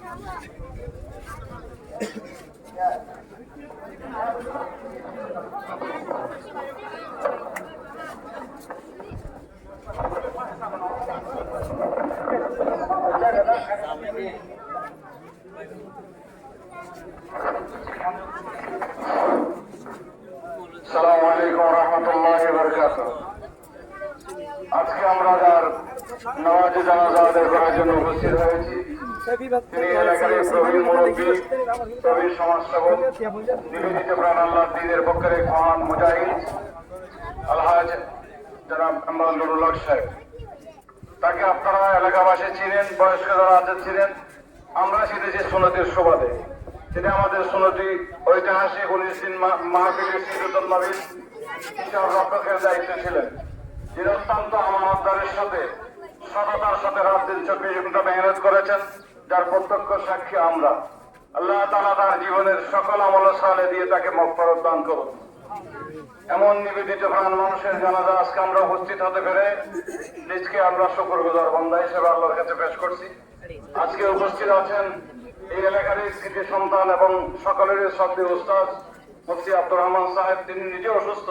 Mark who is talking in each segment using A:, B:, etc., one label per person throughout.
A: আসসালামু আলাইকুম ওয়া রাহমাতুল্লাহি ওয়া বারাকাতুহু। আজকে আমরা যার নামাজে জানাজা আদায় করার জন্য উপস্থিত হয়েছি, তিনি এলাকার প্রবীণ মুরব্বী, প্রবীণ সমাজসেবক, নিবেদিত প্রাণ আল্লাহর দ্বীনের পক্ষের এক মহান মুজাহিদ আলহাজ জনাব মোহাম্মদ নুরুল হক সাহেব। তাকে আপনারা এলাকাবাসী চিনেন, বয়স্ক যারা আছেন চিনেন। আমরা চিনেছি সুন্নতের সুবাদে। তিনি আমাদের সুন্নতি ঐতিহাসিক 19 দিন মাহফিলের সিরাতুন নবীর বিশাল রক্ষকের দায়িত্বে ছিলেন, যিনি অত্যন্ত আমানতদারের সাথে সততার সাথে রাত দিন 24 ঘন্টা মেহনত করেছেন, যার প্রত্যক্ষ সাক্ষী আমরা। আল্লাহ তাআলা তার জীবনের সকল আমল সালে দিয়ে তাকে মাগফিরাত দান করুন। এমন নিবেদিত প্রাণ মানুষের জানাজা আজকে আমরা উপস্থিত হতে পেরে নিজকে আমরা শুকরগুজার বান্দা হিসেবে আল্লাহর কাছে পেশ করছি। আজকে উপস্থিত আছেন এই এলাকার কৃতি সন্তান এবং সকলের শ্রদ্ধেয় উস্তাদ মুফতি আব্দুর রহমান সাহেব। তিনি নিজে অসুস্থ,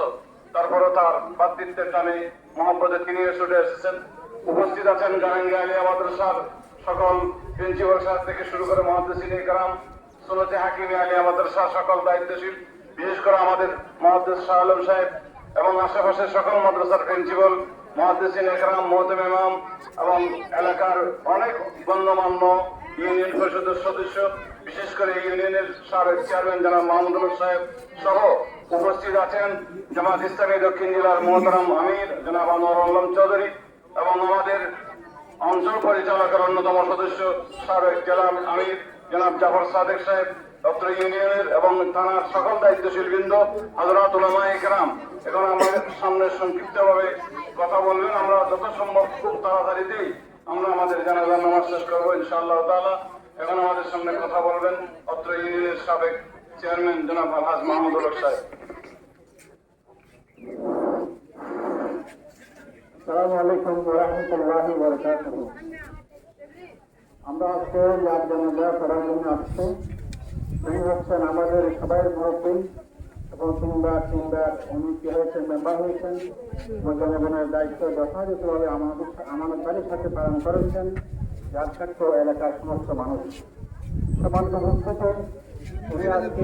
A: তারপরে তার বাতৃত্বের টানে মোহাম্মদে তিনি ছুটে এসেছেন। উপস্থিত আছেন গারাঙ্গা আলিয়া মাদ্রাসার সকল প্রিন্সিপাল সাহেব থেকে শুরু করে মুহাদ্দিসিনে কেরাম, সুন্নতে হাকিমে আলিয়া মাদ্রাসার সকল দায়িত্বশীল, বিশেষ করে আমাদের মুহাদ্দিস শাহ আলম সাহেব এবং আশেপাশের সকল মাদ্রাসার প্রিন্সিপাল, মুহাদ্দিসিনে কেরাম, মুহতামিম ইমাম এবং এলাকার অনেক গণ্যমান্য ইউনিয়ন পরিষদের সদস্য, বিশেষ করে ইউনিয়নের সাবেক চেয়ারম্যান জনাব মাহমুদুল হক সাহেব সহ উপস্থিত আছেন জামাত ইসলামী দক্ষিণ জেলার মোহতারাম আমির জনাব আনোয়ার আলম চৌধুরী এবং আমাদের অঞ্চল পরিচালকের অন্যতম সদস্য সাবেক জেলা আমির জনাব জাফর সাদেক সাহেব, অত্র ইউনিয়নের এবং থানার সকল দায়িত্বশীল বৃন্দ, হযরত উলামায়ে কেরাম। এখন আমাদের সামনে সংক্ষিপ্তভাবে কথা বলবেন। আমরা যত সম্ভব খুব তাড়াতাড়িতেই আমরা আমাদের জানাজার নামাজ শেষ করবো ইনশাআল্লাহ তাআলা। এখন আমাদের সামনে কথা বলবেন অত্র ইউনিয়নের সাবেক চেয়ারম্যান জনাব আলহাজ মাহমুদুল হক সাহেব।
B: আসসালামু আলাইকুম ওয়া রাহমাতুল্লাহি ওয়া বারাকাতুহু। আমরা আজকে যার জানাজা করার জন্য আসছি, তিনি হচ্ছেন আমাদের সবাই মুরব্বী এবং তিনবার উনি কি হয়েছেন, মেম্বার হয়েছেন এবং জনগণের দায়িত্ব যথাযথভাবে আমানতদারির সাথে পালন করেছেন, যার সাক্ষ্য এলাকার সমস্ত মানুষ। সমান উপস্থিত উনি আজকে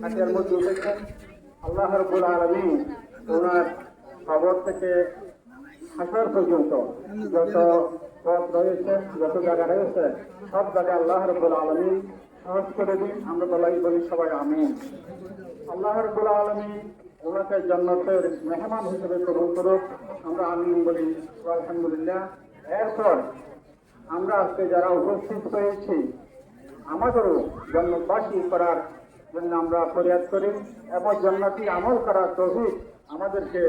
B: হাতিয়ার মধ্যে উঠেছেন। আল্লাহ রাব্বুল আলামিন ওনার খবর থেকে হাসর পর্যন্ত যত পথ রয়েছে, যত জায়গা রয়েছে, সব জায়গায় আল্লাহ রাব্বুল আলামিন সহজ করে দিন। আমরা বলি সবাই আমিন। আল্লাহ রাব্বুল আলামিন ওনাকে জান্নাতের মেহমান হিসেবে কবুল করুক, আমরা আমিন বলি, আলহামদুলিল্লাহ। এরপর আমরা আজকে যারা উপস্থিত হয়েছি, আমাদেরও জান্নাতবাসী করার জন্য আমরা ফরিয়াদ করি এবং জান্নাতি আমল করার তৌফিক আমাদেরকে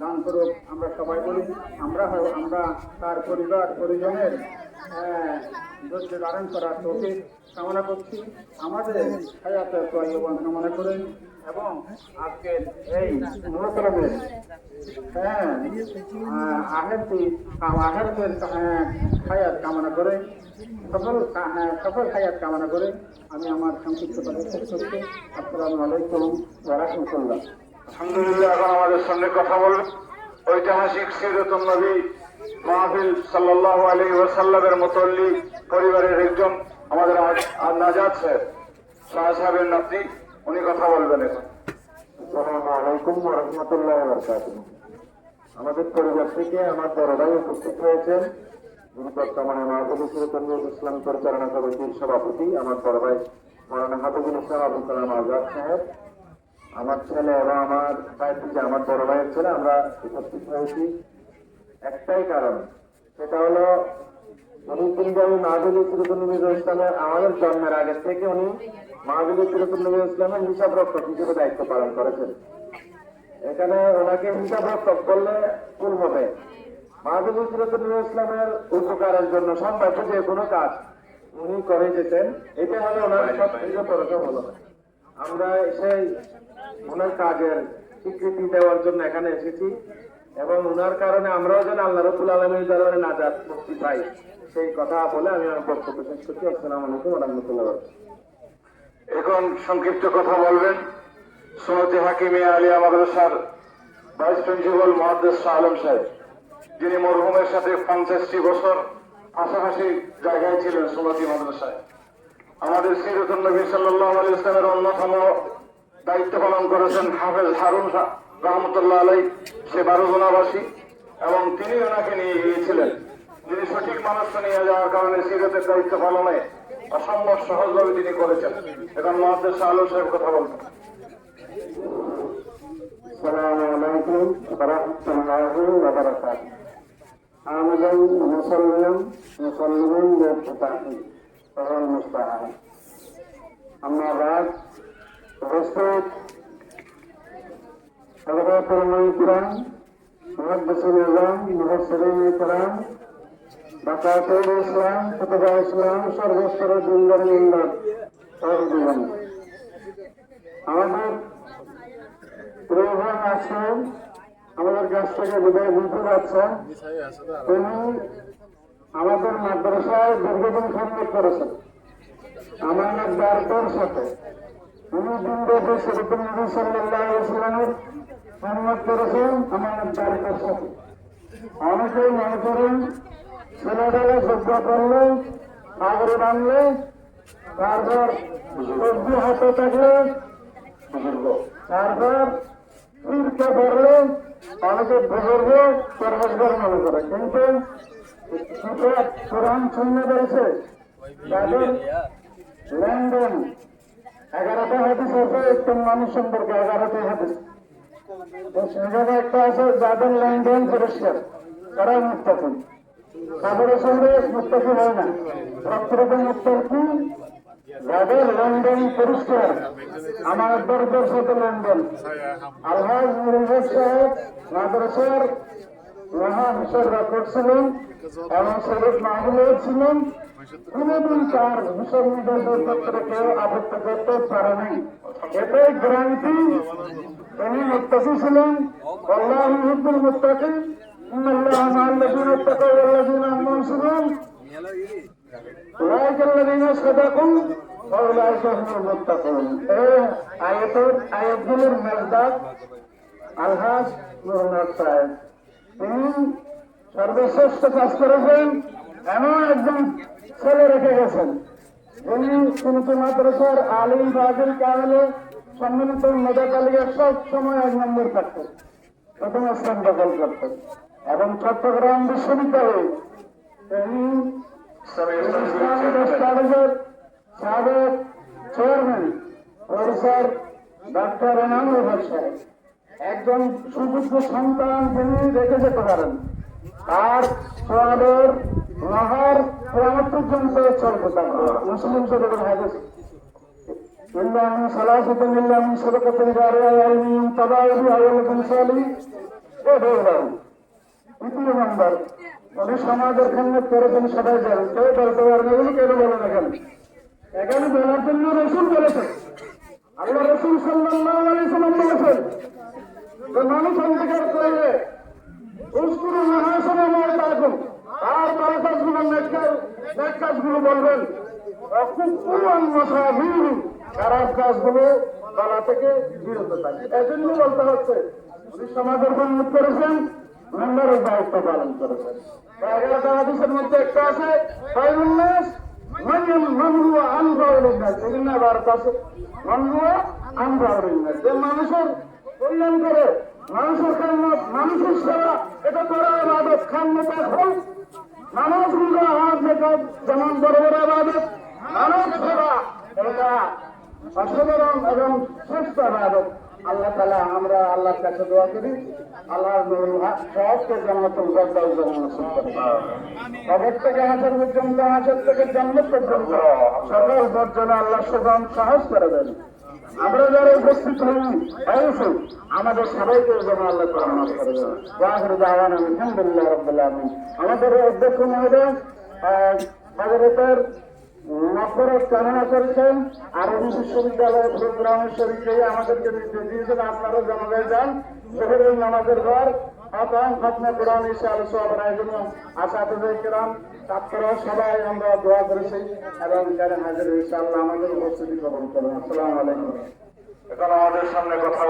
B: দান করুক। আমরা সবাই বলি, আমরা তার পরিবার পরিজনের ধৈর্য ধারণ করার তৌফিক কামনা করছি। আমাদের হায়াতে তয়্যিবা কামনা করেন এবং আজকের এই মুহতরমের আহেরতের হায়াত কামনা করে সফল হায়াত কামনা করে আমি আমার সংক্ষিপ্ত কথা শেষ করছি। আসসালামু আলাইকুম ওয়া রাহমাতুল্লাহ।
A: আলহামদুলিল্লাহ। এখন আমাদের সামনে কথা বলবেন ঐতিহাসিক সিরাতুন নবী মাহফিল সাল্লাল্লাহু আলাইহি ওয়াসাল্লামের মুতল্লি পরিবারের একজন আমাদের নাজাত সাহেব, শাহ সাহেবের নাতি, উনি কথা বলবেন এখন।
B: আসসালামু আলাইকুম ওয়া রাহমাতুল্লাহি ওয়া বারাকাতুহু। আমাদের পরিবার থেকে আমার বড় ভাই উপস্থিত হয়েছেন, যিনি বর্তমানে মাহফিল সিরাতুন নবী ইসলাম পরিচালনা কমিটির সভাপতি, আমার বড় ভাই মাওলানা হাফিজুল ইসলাম আবুল কালাম আজাদ সাহেব। আমার ছেলে এবং আমার ভাই থেকে আমার বড় ভাইয়ের ছেলে আমরা উপস্থিত হয়েছি একটাই কারণ, সেটা হলো উনি তিনবারই মাহফিল সিরাতুন নবী ইসলামের আমাদের জন্মের আগের থেকে উনি মাহফিল সিরাতুন নবী ইসলামের হিসাব রক্ষক হিসেবে দায়িত্ব পালন করেছেন। এখানে ওনাকে হিসাব রক্ষক করলে ভুল হবে। মাহফিল সিরাতুন নবী ইসলামের উপকারের জন্য সম্ভাব্য যে কোনো কাজ উনি করে যেতেন, এটা হলো ওনার সবথেকে বড় সফলতা। আমরা সেই ওনার কাজের স্বীকৃতি দেওয়ার জন্য এখানে এসেছি এবং ওনার কারণে আমরাও যেন আল্লাহ রাব্বুল আলামিনের দরবারে নাজাত মুক্তি পাই, সেই কথা বলে আমি আমার বক্তব্য শেষ করছি। আসসালামু আলাইকুম ওয়া রাহমাতুল্লাহি ওয়া বারাকাতুহু।
A: এখন সংক্ষিপ্ত কথা বলবেন সুন্নতি হাকিমিয়া আলিয়া মাদ্রাসার ভাইস প্রিন্সিপাল মুহাদ্দিস শাহ আলম সাহেব, যিনি মরহুমের সাথে 50টি বছর পাশাপাশি জায়গায় ছিলেন সুন্নতি মাদ্রাসায়। আমাদের সিরাতুন নবী সাল্লাল্লাহু আলাইহি ওয়াসাল্লামের অন্যতম দায়িত্ব পালন করেছেন হাফেজ হারুন রহমতুল্লাহ আলাইহি, সে বারোজনাবাসী, এবং তিনি ওনাকে নিয়ে গিয়েছিলেন, যিনি সঠিক মানুষকে নিয়ে যাওয়ার কারণে সিরাতের দায়িত্ব পালনে অসম্ভব সহজভাবে তিনি করেছেন। এখন মুহাদ্দিস শাহ আলম সাহেব কথা বলবেন।
B: আসসালামু আলাইকুম ওয়া রাহমাতুল্লাহি ওয়া বারাকাতুহু। আমাদের মুসলমান মুফতাহি ওয়াল মুস্তাহান। আমরা রাত উপস্থিত হযরতুল মুকরম মুহাদ্দিসুল আযম মুফাসসিরিন ইকরাম বাকাতুল ইসলাম কুতুবে ইসলাম সর্বস্তরের দিনদার মিল্লাত জীবন আমাদের প্রয়োজন আছে। আমাদের কাছ থেকে বিদায় নিতে যাচ্ছে। তিনি আমাদের মাদ্রাসায় দীর্ঘদিন খেদমত করেছেন আমাদের দায়িত্বের সাথে। উনি দিনব্যাপী সিরাতুন নবী সাল্লাল্লাহু আলাইহি ওয়াসাল্লামের খেদমত করেছেন আমাদের দায়িত্বের সাথে। অনেকেই মনে করেন ছেলেবেলা যোগ্য করলে পাগড়ি বাঁধলে তারপর সবজি হাতে থাকলে তারপর পীরকে ধরলে অনেকে বুজুর্গ পরমেশ্বর মনে করে, কিন্তু কোরআন শুনে রয়েছে তাদের লেনদেন 11টা হাদিস আছে একজন মানুষ সম্পর্কে 11টা হাদিস। তো সেখানে একটা আছে যাদের লেনদেন পরিষ্কার তারা মুত্তাকি, তাদের সঙ্গে মুত্তাকি হয় না। প্রকৃত মুত্তাকি যাদের লেনদেন পরিষ্কার, আমার দরদের সাথে লেনদেন। আলহাজ মুরুজ সাহেব মাদ্রাসার মহা হিসাব করছিলেন এবং সৈয়দ মাহমুদ ছিলেন। কোনদিন তার হিসাব নিকাশের ক্ষেত্রে কেউ আপত্তি করতে পারে নাই। এটাই গ্যারান্টি তিনি মুত্তাকি ছিলেন। আল্লাহু ইউহিব্বুল মুত্তাকিন, ইন্নাল্লাহা মা'আল্লাযীনা ইত্তাকাউ ওয়াল্লাযীনা হুম মুহসিনুন, উলাইকা আল্লাযীনা সাদাকু ওয়া উলাইকা হুমুল মুত্তাকুন। এই আয়াতগুলোর মেজদাক আলহাজ মুরুজ সাহেব, তিনি সর্বশ্রেষ্ঠ কাজ করেছেন। এমন একজন ছেলে রেখে গেছেন যিনি সুন্নতি মাদ্রাসার আলিম ফাজিল কামেলে সম্মানিত মেধা তালিকায় সব সময় 1 নম্বর থাকতেন, প্রথম স্থান দখল করতেন। এবং চট্টগ্রাম বিশ্ববিদ্যালয়ে তিনি কলেজের সাবেক chairman professor doctor Enamul Haque সাহেব, একজন সুযোগ্য সন্তান তিনি রেখে যেতে পারেন। তার সোয়াবের মহার কিয়ামত পর্যন্ত চলতে থাকবে। মুসলিম শরীফের হাদিস, ইল্লা মিন সালাসাতিন ইল্লা মিন সাদাকাতিন জারিয়া ওয়া ইলমিন তাবাউহু ওয়া ওয়ালাদিন সালিহ ওয়া দৌরাহু। 2 নম্বর, উনি সমাজের খেদমত করেছেন, সবাই জানেন। কেউ বলতে পারে না, কেউ বলে না। কেন এখানে বলার জন্য রসুল বলেছেন, আল্লাহ রসুল সাল্লাল্লাহু আলাইহি ওয়াসাল্লাম বলেছেন যে মানুষ অন্ধকার করলে উস্কুরু মহাসনা মাওতাকুম, তার ভালো কাজগুলো নেক কাজগুলো বলবেন। খারাপ কাজগুলো বলা থেকে বিরত থাকে। এজন্য বলতে হচ্ছে উনি সমাজের খেদমত করেছেন, মেম্বারের দায়িত্ব পালন করেছেন। 11টা হাদিসের মধ্যে একটা আছে খায়রুন নাস মান হুয়া আনফাউ লিন-নাস। এখানে আবার আছে মান হুয়া আনফাউ লিন-নাস, যে মানুষের কল্যাণ করে, মানুষের খেদমত, মানুষের সেবা, এটা বড় ইবাদত। খান্নত হোক নামাজ রোজা হজ যাকাত যেমন বড় বড় ইবাদত, মানব সেবা এটা অসাধারণ এবং শ্রেষ্ঠ ইবাদত। আল্লাহ তাআলা আমরা আল্লাহর কাছে দোয়া করি, আল্লাহর নূরুল হক সবকে জান্নাতুল ফেরদাউস নসিব করুন। কবর থেকে হাসর পর্যন্ত, হাসর থেকে জান্নাত পর্যন্ত সকল বর্জনা আল্লাহ সুগম সহজ করে দেন। আমরা যারা উপস্থিত হই অবশ্যই আমাদের সবাইকে যেন আল্লাহ রহমত করে দেন। ওয়াখিরু দাওয়ানা আলহামদুলিল্লাহি রাব্বিল আলামিন। আমাদের অধ্যক্ষ মহোদয় হযরতের মাগফিরাত কামনা করেছেন। আরবি বিশ্ববিদ্যালয়ের প্রোগ্রামের শরীরে আমাদেরকে নির্দেশ দিয়েছেন, আপনারা জানাজায় যান, জোহরের নামাজের পর আতাম খতমে কোরআন ইনশাআল্লাহ সব আয়োজনে আসাদুল কিরাম ছাত্ররা সবাই আমরা দোয়া করেছি এবং এখানে হাজির ইনশাআল্লাহ আমাদের উপস্থিতি কবুল করুন। আসসালামু আলাইকুম।
A: এখন আমাদের সামনে কথা